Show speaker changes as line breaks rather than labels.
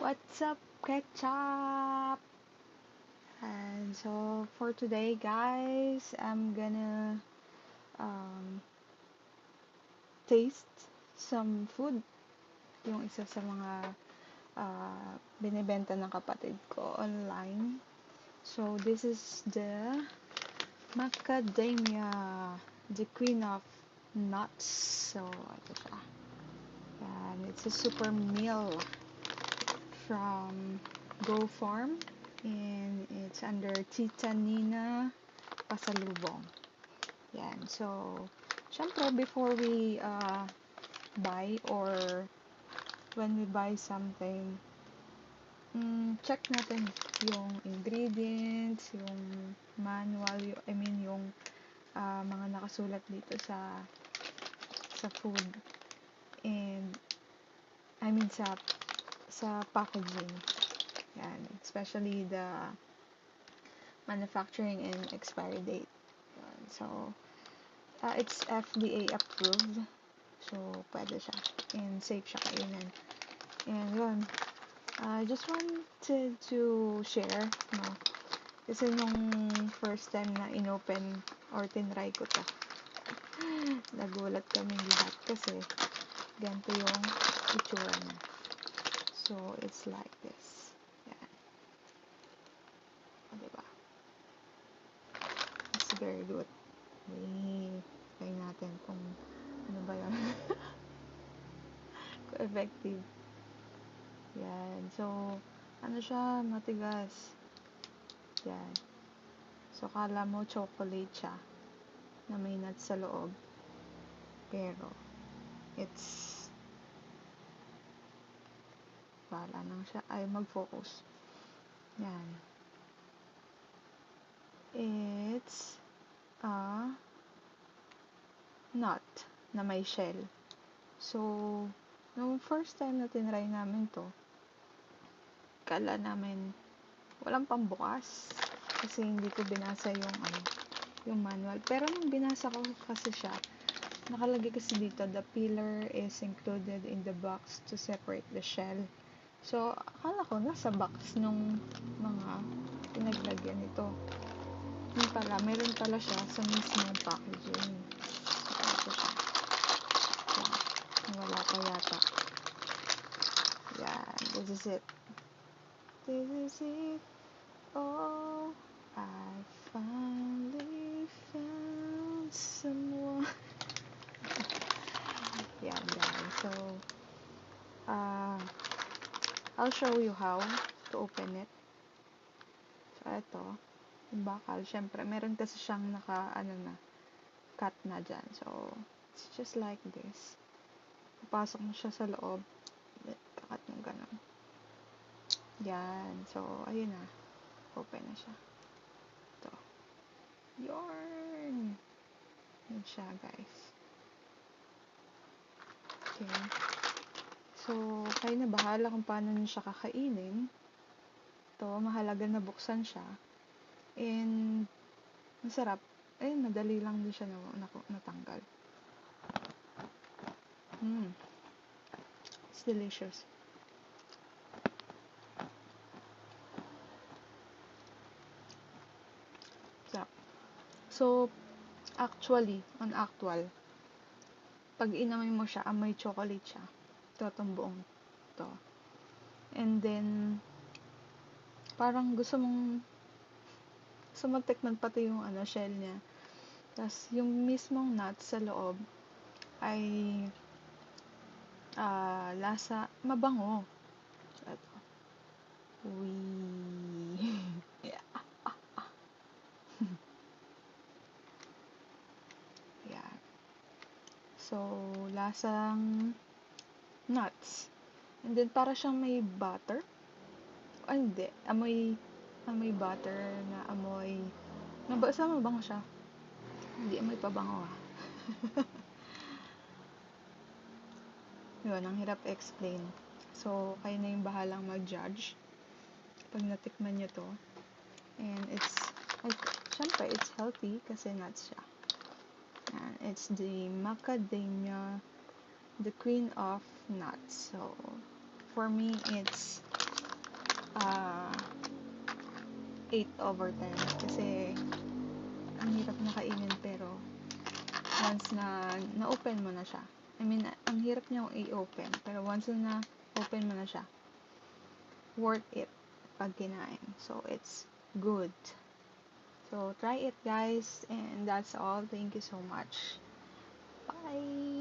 What's up, ketchup? And so for today, guys, I'm gonna um, taste some food. Yung isa sa mga binibenta ng kapatid ko online. So this is the macadamia, the queen of nuts. So ito siya. And it's a super meal from Go Farm. And it's under Tita Nina Pasalubong. Yan. So, syempre, before we buy or when we buy something, check natin yung ingredients, yung manual, yung mga nakasulat dito sa food. And, sa packaging. Yan. Especially the manufacturing and expiry date. Yan. So, it's FDA approved. So, pwede siya. And safe siya kainin. And yun. I just wanted to share, no? Kasi nung first time na inopen or tinry ko to, nagulat kaming lahat kasi ganito yung itsura niya. So, it's like this. Yan. O, diba? It's very good. Try natin kung ano ba yun. Kung effective. Yan. So, ano siya, matigas. Yan. So, kala mo chocolate siya na may nuts sa loob. Pero, it's wala nang siya. Ay, mag-focus. Yan. It's a nut na may shell. So, nung first time na tinry namin to, kala namin walang pambukas kasi hindi ko binasa yung manual. Pero nung binasa ko kasi siya, nakalagay kasi dito, the peeler is included in the box to separate the shell. So, akala ko nasa box nung mga pinaglagyan nito. Yun pala, meron pala siya sa mismong packaging. So, ito siya. Yan. Wala pa yata. Yan. This is it. This is it. Oh, I finally found someone. Yan, guys. So, I'll show you how to open it. So, ito. Yung bakal. Syempre, meron kasi siyang cut na dyan. So, it's just like this. Papasok mo siya sa loob. Kakat mo ganun. Yan. So, ayun na. Open na siya. Ito. Yarn! Yan siya, guys. Okay. So, kayo na bahala kung paano nyo siya kakainin. Ito, mahalaga na buksan siya. And, masarap. Ayun, madali lang din siya natanggal. It's delicious. So, actually, pag inamoy mo siya, amoy chocolate siya. Ito, itong buong to. And then, parang gusto mong tikman pati yung shell niya. Tapos, yung mismong nuts sa loob ay lasa, mabango. So, ito. Yeah. Yeah. So, lasang nuts. And then, para siyang may butter. Ay, hindi. Amoy butter na amoy. Basta mabango siya. Hindi amoy pabango Yun, ang hirap explain. So, kayo na yung bahalang mag-judge pag natikman nyo to. And syempre, it's healthy kasi nuts siya. And it's the macadamia, the queen of nuts. So, for me, it's ah 8/10 kasi ang hirap na kainin pero once na na-open mo na siya. I mean, ang hirap niyang i-open pero once na open mo na siya, worth it pag kinain. So, it's good. So, try it guys and that's all. Thank you so much. Bye!